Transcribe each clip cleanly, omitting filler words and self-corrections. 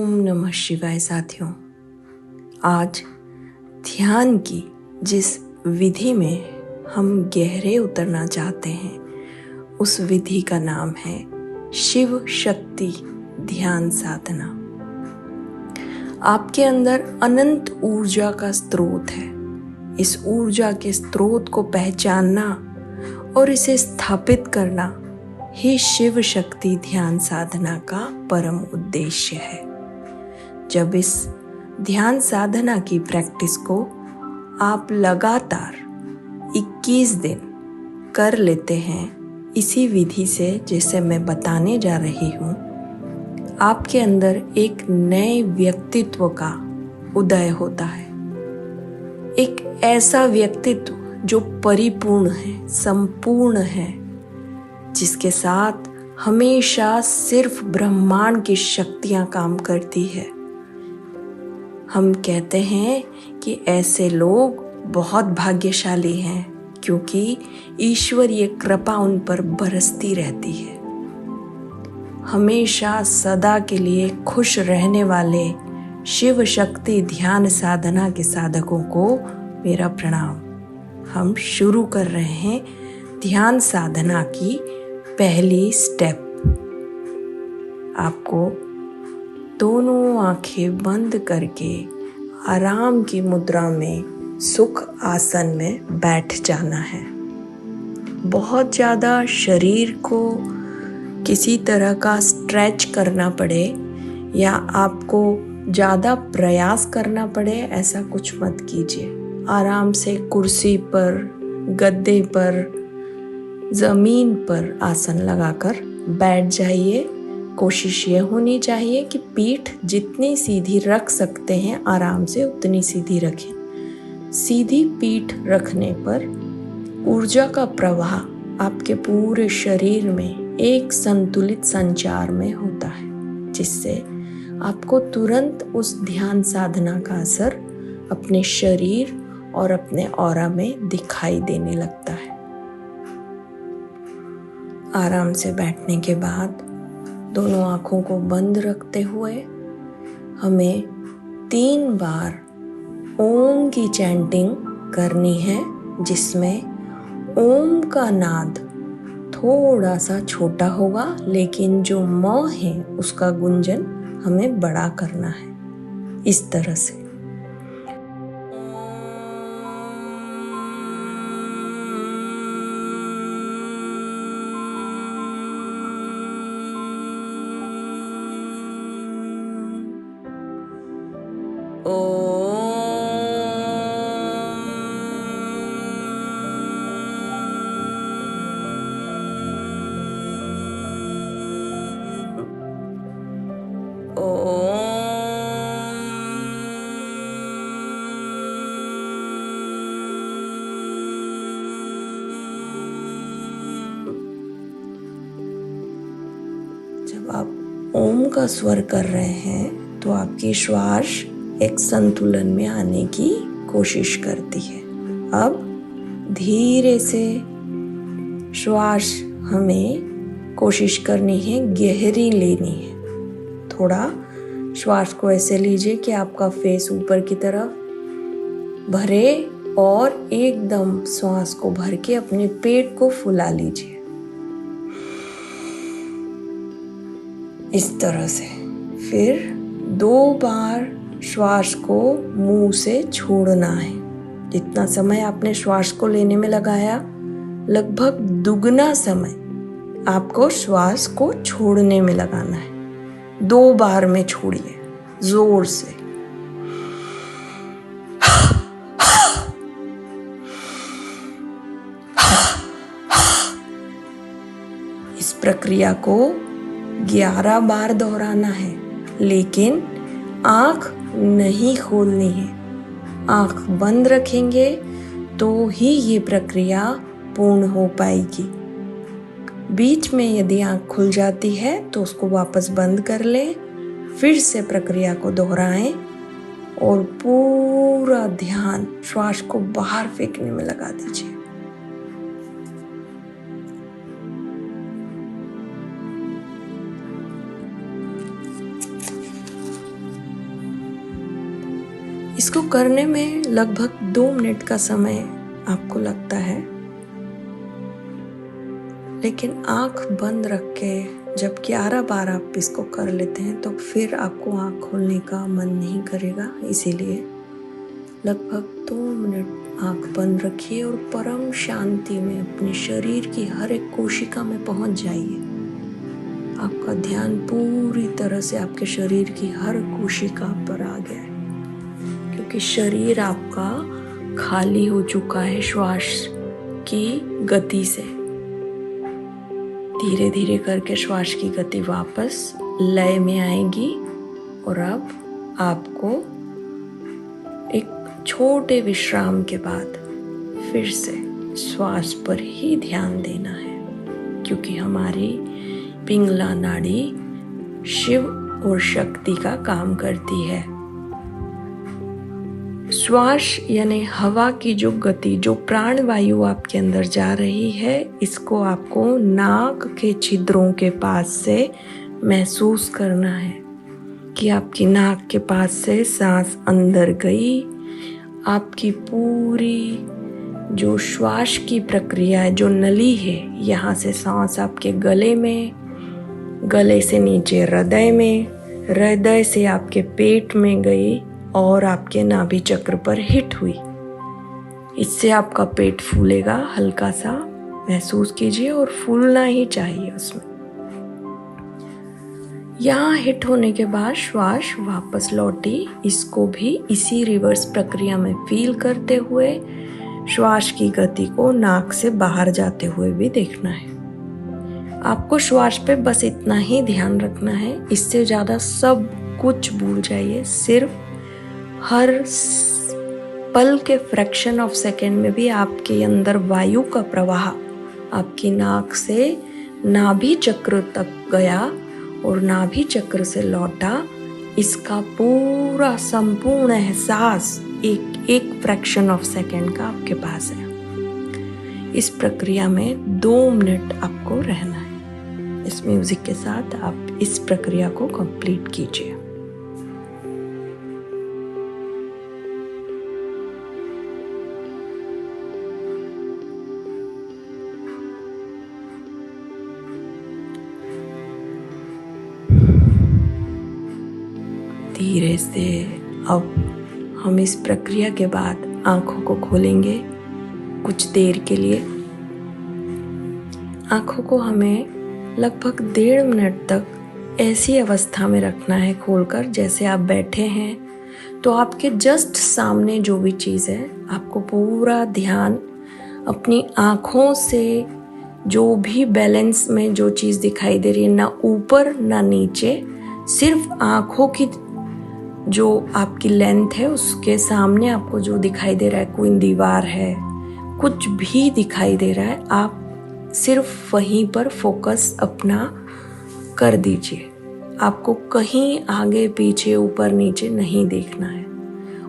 ओम नमः शिवाय साथियों। आज ध्यान की जिस विधि में हम गहरे उतरना चाहते हैं उस विधि का नाम है शिव शक्ति ध्यान साधना। आपके अंदर अनंत ऊर्जा का स्रोत है। इस ऊर्जा के स्रोत को पहचानना और इसे स्थापित करना ही शिव शक्ति ध्यान साधना का परम उद्देश्य है। जब इस ध्यान साधना की प्रैक्टिस को आप लगातार 21 दिन कर लेते हैं इसी विधि से, जैसे मैं बताने जा रही हूँ, आपके अंदर एक नए व्यक्तित्व का उदय होता है। एक ऐसा व्यक्तित्व जो परिपूर्ण है, संपूर्ण है, जिसके साथ हमेशा सिर्फ ब्रह्मांड की शक्तियां काम करती है। हम कहते हैं कि ऐसे लोग बहुत भाग्यशाली हैं क्योंकि ईश्वरीय कृपा उन पर बरसती रहती है। हमेशा सदा के लिए खुश रहने वाले शिव शक्ति ध्यान साधना के साधकों को मेरा प्रणाम। हम शुरू कर रहे हैं ध्यान साधना की पहली स्टेप। आपको दोनों आंखें बंद करके आराम की मुद्रा में सुख आसन में बैठ जाना है। बहुत ज़्यादा शरीर को किसी तरह का स्ट्रेच करना पड़े या आपको ज़्यादा प्रयास करना पड़े, ऐसा कुछ मत कीजिए। आराम से कुर्सी पर, गद्दे पर, ज़मीन पर आसन लगाकर बैठ जाइए। कोशिश ये होनी चाहिए कि पीठ जितनी सीधी रख सकते हैं आराम से उतनी सीधी रखें। सीधी पीठ रखने पर ऊर्जा का प्रवाह आपके पूरे शरीर में एक संतुलित संचार में होता है, जिससे आपको तुरंत उस ध्यान साधना का असर अपने शरीर और अपने ऑरा में दिखाई देने लगता है। आराम से बैठने के बाद दोनों आँखों को बंद रखते हुए हमें 3 बार ओम की चैंटिंग करनी है, जिसमें ओम का नाद थोड़ा सा छोटा होगा, लेकिन जो म है उसका गुंजन हमें बड़ा करना है। इस तरह से जब आप ओम का स्वर कर रहे हैं तो आपकी श्वास एक संतुलन में आने की कोशिश करती है। अब धीरे से श्वास हमें कोशिश करनी है गहरी लेनी है। थोड़ा श्वास को ऐसे लीजिए कि आपका फेस ऊपर की तरफ भरे और एकदम श्वास को भर के अपने पेट को फुला लीजिए। इस तरह से फिर 2 बार श्वास को मुंह से छोड़ना है। जितना समय आपने श्वास को लेने में लगाया, लगभग दुगना समय आपको श्वास को छोड़ने में लगाना है। 2 बार में छोड़िए जोर से। इस प्रक्रिया को 11 बार दोहराना है, लेकिन आँख नहीं खोलनी है। आँख बंद रखेंगे तो ही ये प्रक्रिया पूर्ण हो पाएगी। बीच में यदि आँख खुल जाती है तो उसको वापस बंद कर लें, फिर से प्रक्रिया को दोहराएं और पूरा ध्यान श्वास को बाहर फेंकने में लगा दीजिए। इसको करने में लगभग 2 मिनट का समय आपको लगता है, लेकिन आँख बंद रख के जब 11 बार आप इसको कर लेते हैं तो फिर आपको आँख खोलने का मन नहीं करेगा। इसीलिए लगभग 2 मिनट आँख बंद रखिए और परम शांति में अपने शरीर की हर एक कोशिका में पहुंच जाइए। आपका ध्यान पूरी तरह से आपके शरीर की हर कोशिका पर आ गया है, क्योंकि शरीर आपका खाली हो चुका है श्वास की गति से। धीरे धीरे करके श्वास की गति वापस लय में आएगी और अब आपको एक छोटे विश्राम के बाद फिर से श्वास पर ही ध्यान देना है, क्योंकि हमारी पिंगला नाड़ी शिव और शक्ति का काम करती है। श्वास यानी हवा की जो गति, जो प्राणवायु आपके अंदर जा रही है, इसको आपको नाक के छिद्रों के पास से महसूस करना है कि आपकी नाक के पास से सांस अंदर गई। आपकी पूरी जो श्वास की प्रक्रिया है, जो नली है, यहाँ से सांस आपके गले में, गले से नीचे हृदय में, हृदय से आपके पेट में गई और आपके नाभि चक्र पर हिट हुई। इससे आपका पेट फूलेगा, हल्का सा महसूस कीजिए और फूलना ही चाहिए उसमें। यहाँ हिट होने के बाद श्वास वापस लौटी। इसको भी इसी रिवर्स प्रक्रिया में फील करते हुए श्वास की गति को नाक से बाहर जाते हुए भी देखना है। आपको श्वास पे बस इतना ही ध्यान रखना है, इससे ज़्यादा सब कुछ भूल जाइए। सिर्फ हर पल के फ्रैक्शन ऑफ सेकेंड में भी आपके अंदर वायु का प्रवाह आपकी नाक से नाभि चक्र तक गया और नाभि चक्र से लौटा, इसका पूरा संपूर्ण एहसास एक फ्रैक्शन ऑफ सेकेंड का आपके पास है। इस प्रक्रिया में 2 मिनट आपको रहना है। इस म्यूजिक के साथ आप इस प्रक्रिया को कंप्लीट कीजिए। धीरे से अब हम इस प्रक्रिया के बाद आंखों को खोलेंगे कुछ देर के लिए। आंखों को हमें लगभग 1.5 मिनट तक ऐसी अवस्था में रखना है खोलकर जैसे आप बैठे हैं। तो आपके जस्ट सामने जो भी चीज़ है, आपको पूरा ध्यान अपनी आँखों से जो भी बैलेंस में जो चीज़ दिखाई दे रही है, ना ऊपर ना नीचे, सिर्फ आँखों की जो आपकी लेंथ है उसके सामने आपको जो दिखाई दे रहा है, कोई दीवार है, कुछ भी दिखाई दे रहा है, आप सिर्फ वहीं पर फोकस अपना कर दीजिए। आपको कहीं आगे पीछे ऊपर नीचे नहीं देखना है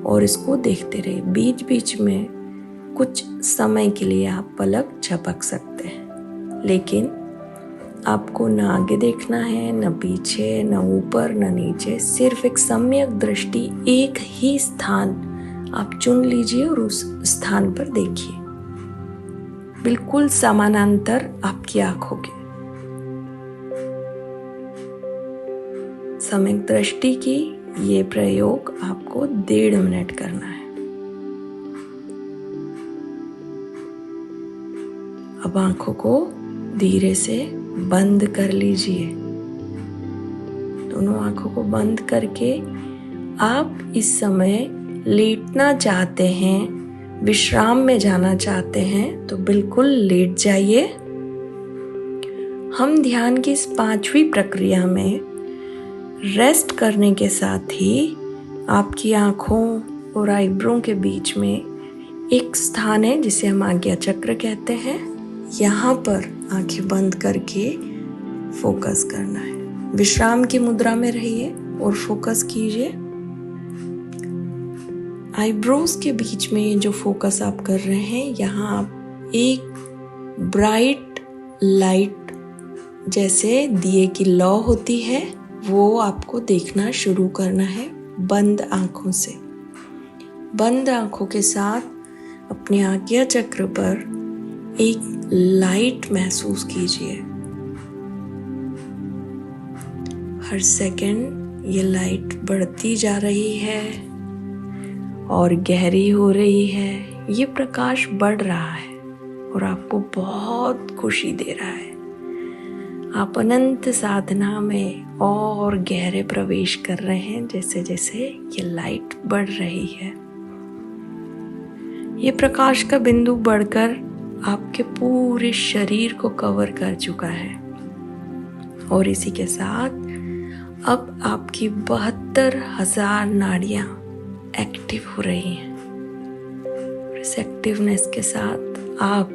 और इसको देखते रहिए। बीच बीच में कुछ समय के लिए आप पलक झपक सकते हैं, लेकिन आपको ना आगे देखना है, ना पीछे, ना ऊपर, ना नीचे। सिर्फ एक सम्यक दृष्टि, एक ही स्थान आप चुन लीजिए और उस स्थान पर देखिए, बिल्कुल समानांतर आपकी आंखों के। सम्यक दृष्टि की ये प्रयोग आपको 1.5 मिनट करना है। अब आंखों को धीरे से बंद कर लीजिए। दोनों आंखों को बंद करके आप इस समय लेटना चाहते हैं, विश्राम में जाना चाहते हैं तो बिल्कुल लेट जाइए। हम ध्यान की इस 5वीं प्रक्रिया में रेस्ट करने के साथ ही आपकी आँखों और आईब्रो के बीच में एक स्थान है जिसे हम आज्ञा चक्र कहते हैं। यहाँ पर आंखें बंद करके फोकस करना है। विश्राम की मुद्रा में रहिए और फोकस कीजिए। आईब्रोज के बीच में जो फोकस आप कर रहे हैं, यहाँ आप एक ब्राइट लाइट जैसे दिए की लौ होती है वो आपको देखना शुरू करना है बंद आंखों से। बंद आंखों के साथ अपने आज्ञा चक्र पर एक लाइट महसूस कीजिए। हर सेकंड ये लाइट बढ़ती जा रही है और गहरी हो रही है। ये प्रकाश बढ़ रहा है और आपको बहुत खुशी दे रहा है। आप अनंत साधना में और गहरे प्रवेश कर रहे हैं जैसे जैसे ये लाइट बढ़ रही है। ये प्रकाश का बिंदु बढ़कर आपके पूरे शरीर को कवर कर चुका है और इसी के साथ अब आपकी 72,000 नाड़ियां एक्टिव हो रही हैं। इस एक्टिवनेस के साथ आप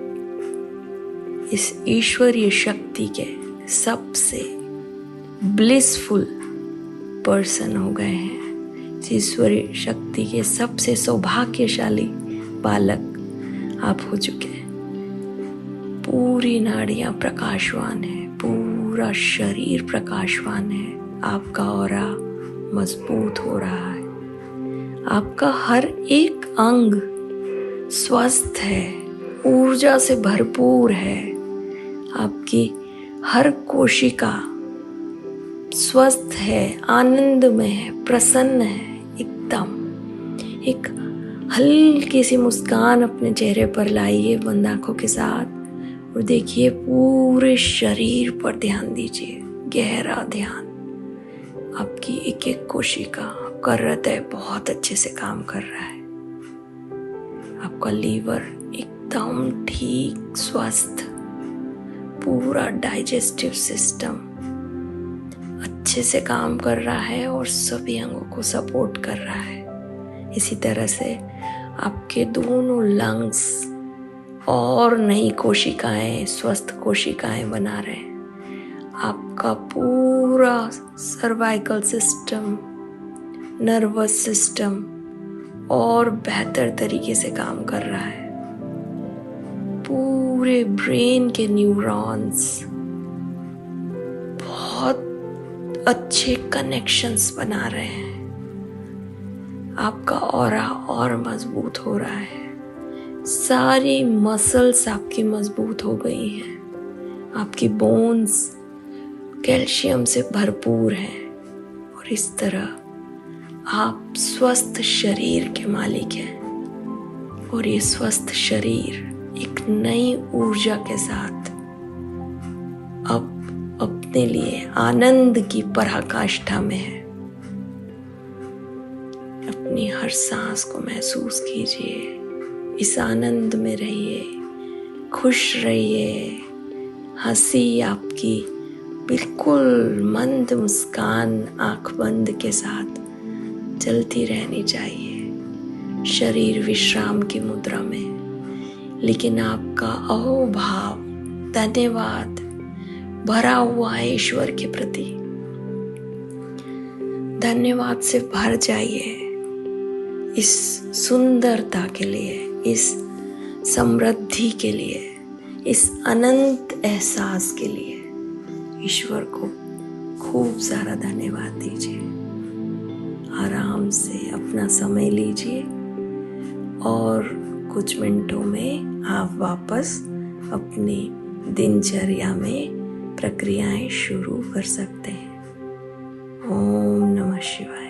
इस ईश्वरीय शक्ति के सबसे ब्लिसफुल पर्सन हो गए हैं। इस ईश्वरीय शक्ति के सबसे सौभाग्यशाली बालक आप हो चुके हैं। पूरी नाड़ियां प्रकाशवान है, पूरा शरीर प्रकाशवान है। आपका ऑरा मजबूत हो रहा है। आपका हर एक अंग स्वस्थ है, ऊर्जा से भरपूर है। आपकी हर कोशिका स्वस्थ है, आनंद में है, प्रसन्न है। एकदम एक हल्की सी मुस्कान अपने चेहरे पर लाइए बंद आंखों के साथ और देखिए पूरे शरीर पर ध्यान दीजिए, गहरा ध्यान। आपकी एक एक कोशिका, आपका हृदय बहुत अच्छे से काम कर रहा है। आपका लीवर एकदम ठीक स्वस्थ, पूरा डाइजेस्टिव सिस्टम अच्छे से काम कर रहा है और सभी अंगों को सपोर्ट कर रहा है। इसी तरह से आपके दोनों लंग्स और नई कोशिकाएं, स्वस्थ कोशिकाएं बना रहे हैं। आपका पूरा सर्वाइकल सिस्टम, नर्वस सिस्टम और बेहतर तरीके से काम कर रहा है। पूरे ब्रेन के न्यूरॉन्स बहुत अच्छे कनेक्शंस बना रहे हैं। आपका ऑरा और मजबूत हो रहा है। सारी मसल्स आपकी मजबूत हो गई हैं। आपकी बोन्स कैल्शियम से भरपूर हैं और इस तरह आप स्वस्थ शरीर के मालिक हैं। और ये स्वस्थ शरीर एक नई ऊर्जा के साथ अब अपने लिए आनंद की पराकाष्ठा में है। अपनी हर सांस को महसूस कीजिए, इस आनंद में रहिए, खुश रहिए। हंसी आपकी बिल्कुल मंद मुस्कान आंख बंद के साथ चलती रहनी चाहिए, शरीर विश्राम की मुद्रा में। लेकिन आपका अहोभाव धन्यवाद भरा हुआ है ईश्वर के प्रति। धन्यवाद से भर जाइए इस सुंदरता के लिए, इस समृद्धि के लिए, इस अनंत एहसास के लिए। ईश्वर को खूब सारा धन्यवाद दीजिए। आराम से अपना समय लीजिए और कुछ मिनटों में आप वापस अपनी दिनचर्या में प्रक्रियाएं शुरू कर सकते हैं। ओम नमः शिवाय।